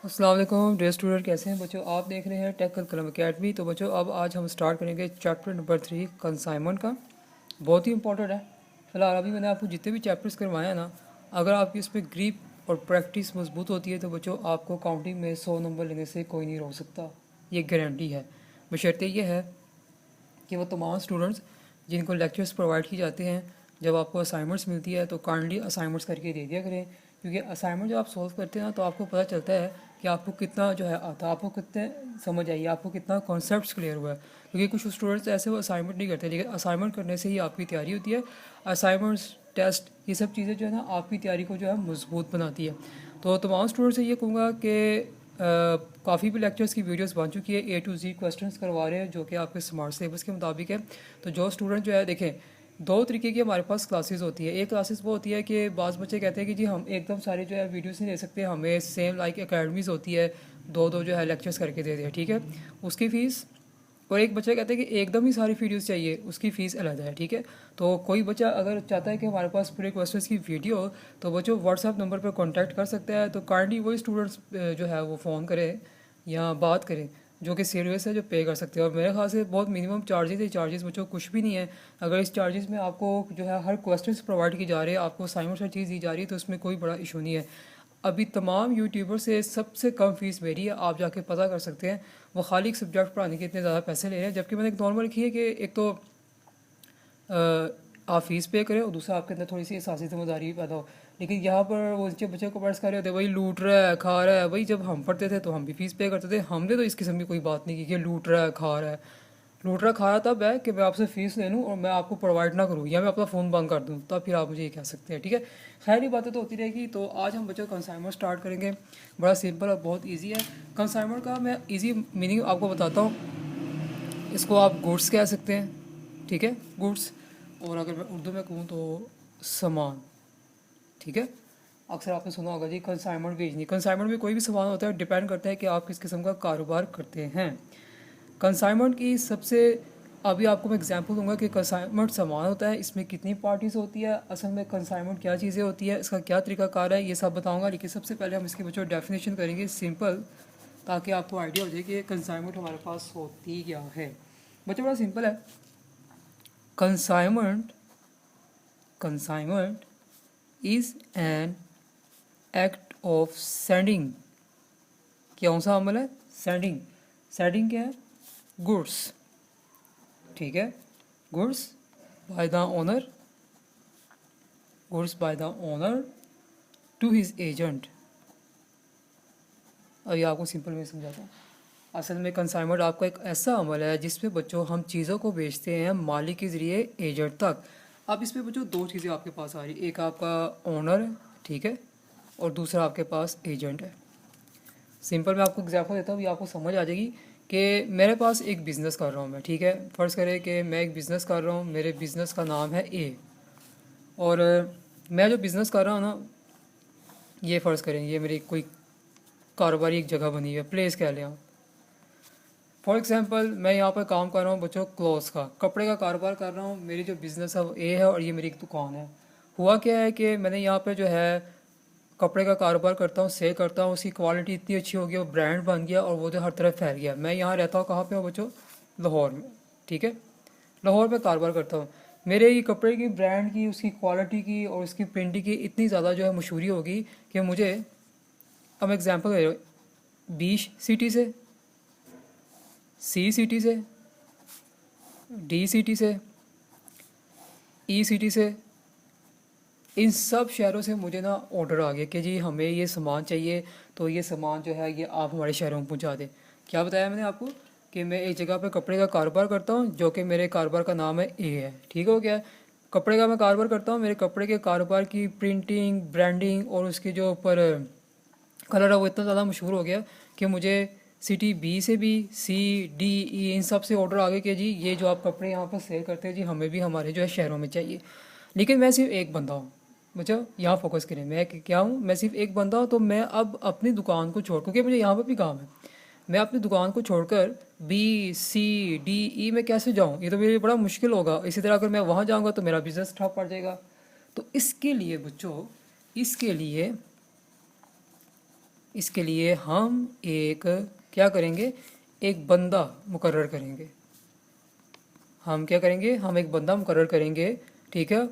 अस्सलाम वालेकुम dear student, कैसे हैं बच्चों। आप देख रहे हैं टेक कलम अकेडमी। तो बच्चों अब आज हम स्टार्ट करेंगे चैप्टर नंबर 3 कंसाइनमेंट का। बहुत ही इंपॉर्टेंट है। फिलहाल अभी मैंने आपको जितने भी चैप्टर्स करवाए हैं ना, अगर आपकी इस पर ग्रिप और प्रैक्टिस मजबूत होती है तो बच्चों आपको काउंटिंग में 100 नंबर लेने से कोई नहीं रोक सकता, ये गारंटी है। बशर्ते ये है कि वो तमाम स्टूडेंट्स जिनको लेक्चर्स प्रोवाइड किए जाते हैं, जब आपको असाइनमेंट्स मिलती है तो काइंडली असाइनमेंट्स करके दे दिया करें, क्योंकि असाइनमेंट जब आप सोल्व करते हैं ना तो आपको पता चलता है कि आपको कितना जो है आता है, आपको कितने समझ आई, आपको कितना कॉन्सेप्ट्स क्लियर हुआ है। क्योंकि कुछ स्टूडेंट्स ऐसे वो असाइनमेंट नहीं करते, लेकिन असाइनमेंट करने से ही आपकी तैयारी होती है। असाइनमेंट्स, टेस्ट, ये सब चीज़ें जो है ना आपकी तैयारी को जो है मजबूत बनाती है। तो तमाम स्टूडेंट्स से ये कहूँगा कि काफ़ी भी लेक्चर्स की वीडियोस बन चुकी है, A to Z क्वेश्चंस करवा रहे हैं जो कि आपके स्मार्ट सिलेबस के मुताबिक है। तो जो स्टूडेंट जो है देखें, दो तरीके की हमारे पास क्लासेस होती है। एक क्लासेस वो होती है कि बाज़ बच्चे कहते हैं कि जी हम एकदम सारे जो है वीडियोस नहीं ले सकते, हमें सेम लाइक एकेडमीज़ होती है, दो दो जो है लेक्चर्स करके दे दिया, ठीक है, उसकी फ़ीस। और एक बच्चा कहता है कि एकदम ही सारी वीडियोस चाहिए, उसकी फ़ीस अलग है, ठीक है। तो कोई बच्चा अगर चाहता है कि हमारे पास पूरे क्वेश्चंस की वीडियो हो तो बच्चों व्हाट्सएप नंबर पर कांटेक्ट कर सकते हैं। तो काइंडली वही स्टूडेंट्स जो है वो फ़ोन करें या बात करें जो कि सीरियस है, जो पे कर सकते हैं। और मेरे ख्याल से बहुत मिनिमम चार्जेस है, चार्जेस बच्चों कुछ भी नहीं है। अगर इस चार्जेस में आपको जो है हर क्वेश्चन प्रोवाइड की जा रही है, आपको असाइनमेंट हर चीज़ दी जा रही है, तो उसमें कोई बड़ा इशू नहीं है। अभी तमाम यूट्यूबर से सबसे कम फ़ीस मेरी है, आप जाके पता कर सकते हैं। वो खाली एक सब्जेक्ट पढ़ाने के इतने ज़्यादा पैसे ले रहे हैं, जबकि मैंने एक नॉर्मल रखी है कि एक तो आप फ़ीस पे करें और दूसरा आपके अंदर थोड़ी सी एहसासी समझदारी पैदा हो। लेकिन यहाँ पर वो नीचे बच्चे को पर्स कर रहे होते, वही लूट रहा है खा रहा है। वही जब हम पढ़ते थे तो हम भी फ़ीस पे करते थे, हमने तो इस किस्म की कोई बात नहीं की कि लूट रहा है खा रहा है। लूट रहा खा रहा तब है कि मैं आपसे फ़ीस ले लूँ और मैं आपको प्रोवाइड ना करूँ, या मैं अपना फ़ोन बंद कर दूँ, तब फिर आप मुझे ये कह सकते हैं, ठीक है। खैर ये बातें तो होती रहेगी। तो आज हम बच्चों कंसाइनमेंट स्टार्ट करेंगे। बड़ा सिंपल और बहुत ईजी है कंसाइनमेंट का। मैं ईजी मीनिंग आपको बताता हूँ। इसको आप गुड्स कह सकते हैं, ठीक है, गुड्स। और अगर मैं उर्दू में कहूँ तो सामान, ठीक है। अक्सर आपने सुना होगा जी कंसाइनमेंट भेजनी। कंसाइनमेंट में कोई भी सामान होता है, डिपेंड करता है कि आप किस किस्म का कारोबार करते हैं। कंसाइनमेंट की सबसे, अभी आपको मैं एग्जांपल दूंगा कि कंसाइनमेंट सामान होता है, इसमें कितनी पार्टीज होती है, असल में कंसाइनमेंट क्या चीज़ें होती है, इसका क्या तरीकाकार है, ये सब बताऊंगा। लेकिन सबसे पहले हम इसकी बच्चों डेफिनेशन करेंगे सिंपल, ताकि आपको आइडिया हो जाए कि कंसाइनमेंट हमारे पास होती क्या है। बच्चों बड़ा सिंपल है। Consignment consignment is an act of sending. कौन सा अमल है? सेंडिंग। सेंडिंग क्या है? गुड्स, ठीक है। Goods by the owner, goods by the owner to his agent. और ये आपको सिंपल में समझाता हूँ। असल में कंसाइनमेंट आपका एक ऐसा अमल है जिसमें बच्चों हम चीज़ों को बेचते हैं मालिक के ज़रिए एजेंट तक। अब इसमें बच्चों दो चीज़ें आपके पास आ रही, एक आपका ओनर है, ठीक है, और दूसरा आपके पास एजेंट है। सिंपल मैं आपको एग्जांपल देता हूँ, ये आपको समझ आ जाएगी कि मेरे पास एक बिज़नेस कर रहा हूँ मैं, ठीक है। फ़र्ज़ करें कि मैं एक बिज़नेस कर रहा हूँ, मेरे बिज़नेस का नाम है ए। और मैं जो बिज़नेस कर रहा हूँ ना, ये फ़र्ज़ करें ये मेरी कोई कारोबारी एक जगह बनी है, प्लेस कह लें आप। फॉर एग्जांपल मैं यहाँ पर काम कर रहा हूँ बच्चों क्लोथ्स का, कपड़े का कारोबार कर रहा हूँ। मेरी जो बिज़नेस है वो ए है और ये मेरी एक दुकान है। हुआ क्या है कि मैंने यहाँ पे जो है कपड़े का कारोबार करता हूँ, सेल करता हूँ, उसकी क्वालिटी इतनी अच्छी हो गई, वो ब्रांड बन गया और वो जो हर तरफ फैल गया। मैं यहाँ रहता हूँ कहाँ पे हूँ बच्चों? लाहौर में, ठीक है। लाहौर में कारोबार करता हूँ। मेरे ये कपड़े की ब्रांड की, उसकी क्वालिटी की और उसकी प्रिंटिंग की इतनी ज़्यादा जो है मशहूरी होगी कि मुझे, अब एग्जाम्पल दे रहा हूँ, बी सिटी से, सी सिटी से, डी सिटी से, ई सिटी से, इन सब शहरों से मुझे ना ऑर्डर आ गया कि जी हमें ये सामान चाहिए, तो ये सामान जो है ये आप हमारे शहरों में पहुंचा दें। क्या बताया मैंने आपको कि मैं एक जगह पे कपड़े का कारोबार करता हूं जो कि मेरे कारोबार का नाम है ए है, ठीक हो गया। कपड़े का मैं कारोबार करता हूं, मेरे कपड़े के कारोबार की प्रिंटिंग, ब्रांडिंग और उसके जो ऊपर कलर है वो इतना ज़्यादा मशहूर हो गया कि मुझे सिटी बी से भी, सी, डी, ई, इन सब से ऑर्डर आ गए कि जी ये जो आप कपड़े यहाँ पर सेल करते हैं जी हमें भी हमारे जो है शहरों में चाहिए। लेकिन मैं सिर्फ एक बंदा हूँ, मुझे यहाँ फोकस करें, मैं क्या हूँ? मैं सिर्फ एक बंदा हूँ। तो मैं अब अपनी दुकान को छोड़, क्योंकि मुझे यहाँ पर भी काम है, मैं अपनी दुकान को छोड़कर बी, सी, डी, ई में कैसे जाऊँ? ये तो मेरे लिए बड़ा मुश्किल होगा। इसी तरह अगर मैं वहाँ जाऊँगा तो मेरा बिज़नेस ठप पड़ जाएगा। तो इसके लिए बच्चों, इसके लिए इसके लिए हम एक क्या करेंगे, एक बंदा मुकर्रर करेंगे। हम क्या करेंगे, हम एक बंदा मुकर्रर करेंगे, ठीक है।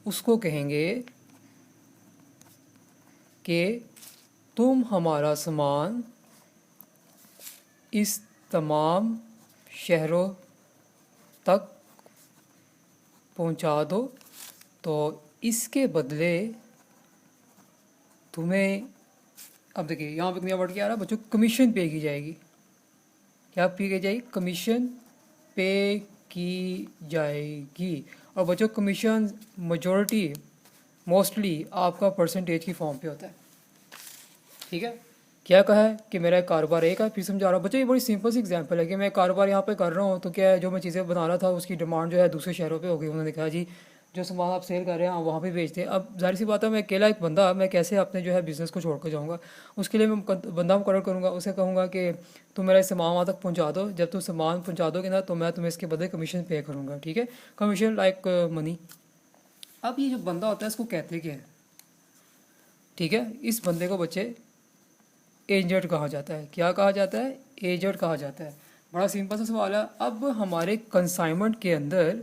उसको कहेंगे कि तुम हमारा सामान इस तमाम शहरों तक पहुंचा दो, तो इसके बदले तुम्हें, अब देखिए यहाँ पे नया वर्ड क्या आ रहा है बच्चों, कमीशन पे की जाएगी। क्या पे की जाएगी, कमीशन पे की जाएगी। और बच्चों कमीशन मेजॉरिटी मोस्टली आपका परसेंटेज की फॉर्म पे होता है, ठीक है। क्या कहा है कि मेरा एक कारोबार एक है, फिर समझा रहा हूँ बच्चों। ये बड़ी सिंपल सी एग्जांपल है कि मैं कारोबार यहाँ पे कर रहा हूँ, तो क्या है, जो मैं चीज़ें बना रहा था उसकी डिमांड जो है दूसरे शहरों पे हो गई। उन्होंने कहा जी जो सामान आप सेल कर रहे हैं आप वहाँ पे बेचते हैं। अब जाहिर सी बात है, मैं अकेला एक बंदा, मैं कैसे अपने जो है बिज़नेस को छोड़ कर जाऊँगा। उसके लिए मैं बंदा मुकर्रर करूँगा, उसे कहूँगा कि तुम मेरा सामान वहाँ तक पहुँचा दो। जब तुम सामान पहुँचा दोगे ना, तो मैं तुम्हें इसके बदले कमीशन पे करूँगा, ठीक है। Commission like money. अब ये जो बंदा होता है इसको कहते क्या है, ठीक है। इस बंदे को बच्चे एजेंट कहा जाता है। क्या कहा जाता है, एजेंट कहा जाता है। बड़ा सिंपल सा सवाल है। अब हमारे कंसाइनमेंट के अंदर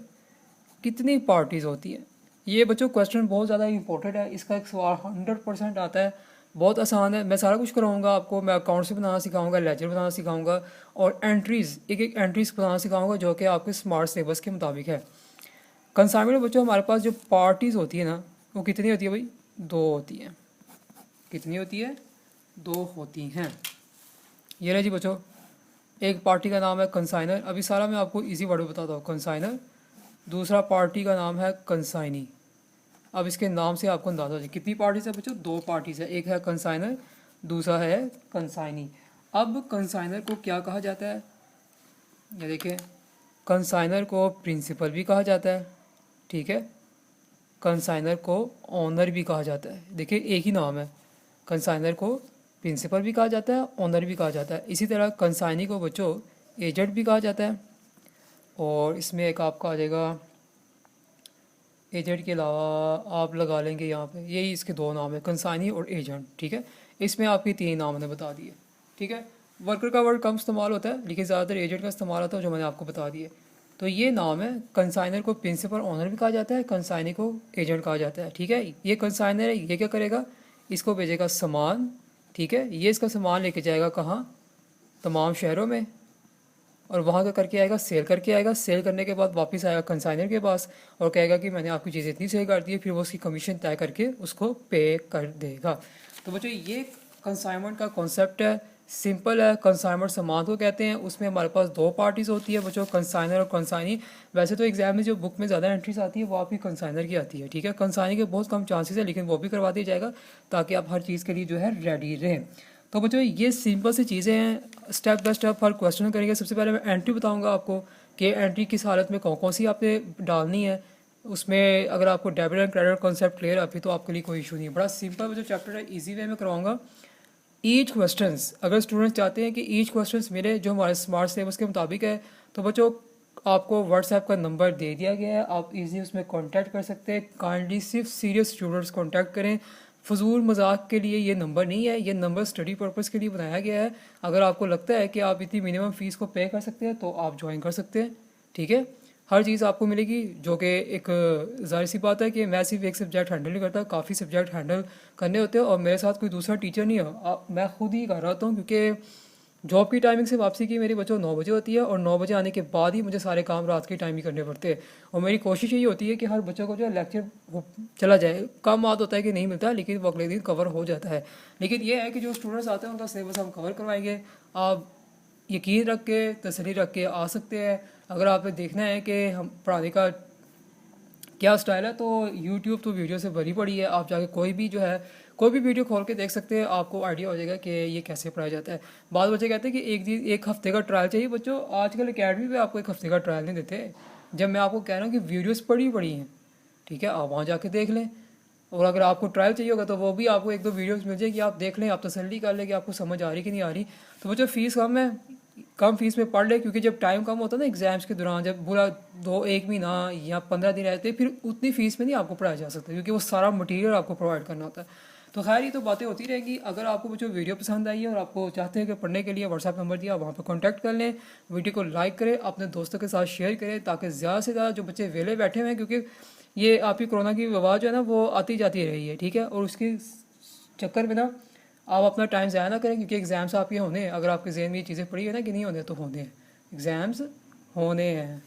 कितनी पार्टीज होती हैं, ये बच्चों क्वेश्चन बहुत ज़्यादा इंपॉर्टेंट है। इसका एक सवाल 100% आता है, बहुत आसान है। मैं सारा कुछ कराऊंगा आपको, मैं अकाउंट से बनाना सिखाऊंगा, लेजर बनाना सिखाऊंगा, और एंट्रीज, एक एक एंट्रीज बनाना सिखाऊंगा जो कि आपके स्मार्ट सिलेबस के मुताबिक है। कंसाइनमेंट में बच्चों हमारे पास जो पार्टीज होती है ना, वो कितनी होती है भाई, 2 होती हैं। कितनी होती है, 2 होती हैं। ये रहे जी बच्चों, एक पार्टी का नाम है कंसाइनर। अभी सारा मैं आपको इजी वर्ड में बताता हूँ, कंसाइनर। दूसरा पार्टी का नाम है कंसाइनी। अब इसके नाम से आपको अंदाजा हो जाए कितनी पार्टीज है बच्चों, 2 पार्टीज है। एक है कंसाइनर, दूसरा है कंसाइनी। अब कंसाइनर को क्या कहा जाता है, ये देखिए, कंसाइनर को प्रिंसिपल भी कहा जाता है, ठीक है। कंसाइनर को ऑनर भी कहा जाता है। देखिए एक ही नाम है, कंसाइनर को प्रिंसिपल भी कहा जाता है, ऑनर भी कहा जाता है। इसी तरह कंसाइनी को बच्चों एजेंट भी कहा जाता है। और इसमें एक आपका आ जाएगा, एजेंट के अलावा आप लगा लेंगे यहाँ पे, यही इसके 2 नाम है, कंसाइनी और एजेंट, ठीक है। इसमें आपकी 3 नाम मैंने बता दिए, ठीक है। वर्कर का वर्ड कम इस्तेमाल होता है, लेकिन ज़्यादातर एजेंट का इस्तेमाल होता है, जो मैंने आपको बता दिए। तो ये नाम है, कंसाइनर को प्रिंसिपल ऑनर भी कहा जाता है, कंसाइनी को एजेंट कहा जाता है, ठीक है। ये कंसाइनर है, ये क्या करेगा, इसको भेजेगा सामान, ठीक है। ये इसका सामान लेके जाएगा कहाँ, तमाम शहरों में, और वहाँ का करके आएगा, सेल करके आएगा। सेल करने के बाद वापस आएगा कंसाइनर के पास और कहेगा कि मैंने आपकी चीज़ें इतनी सेल कर दी है। फिर वो उसकी कमीशन तय करके उसको पे कर देगा। तो बच्चों ये कंसाइनमेंट का कॉन्सेप्ट है, सिंपल है। कंसाइनमेंट सामान को कहते हैं, उसमें हमारे पास 2 पार्टीज होती है बच्चों, कंसाइनर और कंसाइनी। वैसे तो एग्जाम में जो बुक में ज़्यादा एंट्रीज आती है वो आपकी कंसाइनर की आती है, ठीक है। कंसाइनी के बहुत कम चांसेस है, लेकिन वो भी करवा दिया जाएगा ताकि आप हर चीज़ के लिए जो है रेडी रहें। तो बच्चों ये सिंपल सी चीज़ें हैं, step by step her question करेंगे। सबसे पहले मैं एंट्री बताऊंगा आपको कि एंट्री किस हालत में कौन कौन सी आपने डालनी है। उसमें अगर आपको debit and credit concept clear है फिर तो आपके लिए कोई इशू नहीं है। बड़ा सिंपल जो चैप्टर है, इजी वे में करवाऊंगा। ईच क्वेश्चंस, अगर स्टूडेंट्स चाहते हैं कि ईच क्वेश्चंस मेरे जो हमारे स्मार्ट सिलेबस के मुताबिक है, तो बच्चों आपको व्हाट्सएप का नंबर दे दिया गया है, आप इजी उसमें कांटेक्ट कर सकते हैं। काइंडली सिर्फ सीरियस स्टूडेंट्स कांटेक्ट करें, फजूल मजाक के लिए ये नंबर नहीं है, ये नंबर स्टडी पर्पस के लिए बनाया गया है। अगर आपको लगता है कि आप इतनी मिनिमम फ़ीस को पे कर सकते हैं तो आप ज्वाइन कर सकते हैं, ठीक है। हर चीज़ आपको मिलेगी, जो कि एक ज़ाहिर सी बात है कि मैं सिर्फ एक सब्जेक्ट हैंडल नहीं करता, काफ़ी सब्जेक्ट हैंडल करने होते हैं और मेरे साथ कोई दूसरा टीचर नहीं है, मैं खुद ही कर रहा हूँ। क्योंकि जॉब की टाइमिंग से वापसी की मेरी बच्चों 9 बजे होती है और 9 बजे आने के बाद ही मुझे सारे काम रात के टाइम ही करने पड़ते हैं। और मेरी कोशिश यही होती है कि हर बच्चों को जो है लेक्चर चला जाए। कम याद होता है कि नहीं मिलता, लेकिन वो अगले दिन कवर हो जाता है। लेकिन ये है कि जो स्टूडेंट्स आते हैं उनका सिलेबस हम कवर करवाएंगे। आप यकीन रख के, तसल्ली रख के आ सकते हैं। अगर आपने देखना है कि हम पढ़ाने का क्या स्टाइल है, तो यूट्यूब तो वीडियो से भरी पड़ी है, आप जाके कोई भी जो है कोई भी वीडियो खोल के देख सकते हैं, आपको आइडिया हो जाएगा कि ये कैसे पढ़ाया जाता है। बाद बच्चे कहते हैं कि एक हफ्ते का ट्रायल चाहिए। बच्चों आजकल अकेडमी पे आपको 1 हफ्ते का ट्रायल नहीं देते। जब मैं आपको कह रहा हूँ कि वीडियोस पड़ी हैं, ठीक है, आप वहाँ जाके देख लें। और अगर आपको ट्रायल चाहिए होगा तो वो भी आपको 1-2 वीडियोस मिल जाएगी, आप देख लें, आप तसल्ली कर लें कि आपको समझ आ रही कि नहीं आ रही। तो बच्चों फीस कम है, कम फीस में पढ़ ले, क्योंकि जब टाइम कम होता है ना एग्जाम्स के दौरान, जब पूरा 1 महीना या 15 दिन रहते हैं, फिर उतनी फीस में नहीं आपको पढ़ाया जा सकता, क्योंकि वो सारा मटेरियल आपको प्रोवाइड करना होता है। तो खैर ये तो बातें होती रहेंगी। अगर आपको जो वीडियो पसंद आई है और आपको चाहते हैं कि पढ़ने के लिए व्हाट्सएप नंबर दिया, वहाँ पर कॉन्टैक्ट कर लें। वीडियो को लाइक करें, अपने दोस्तों के साथ शेयर करें, ताकि ज़्यादा से ज़्यादा जो बच्चे वेले बैठे हुए हैं, क्योंकि ये आपकी कोरोना की वबा जो है ना वो आती जाती रही है, ठीक है। और उसके चक्कर में ना आप अपना टाइम ज़ाया ना करें, क्योंकि एग्ज़ाम्स आपके होने हैं। अगर आपके जहन में ये चीज़ें पड़ी है ना कि नहीं होने, तो होने हैं, एग्ज़ाम्स होने हैं।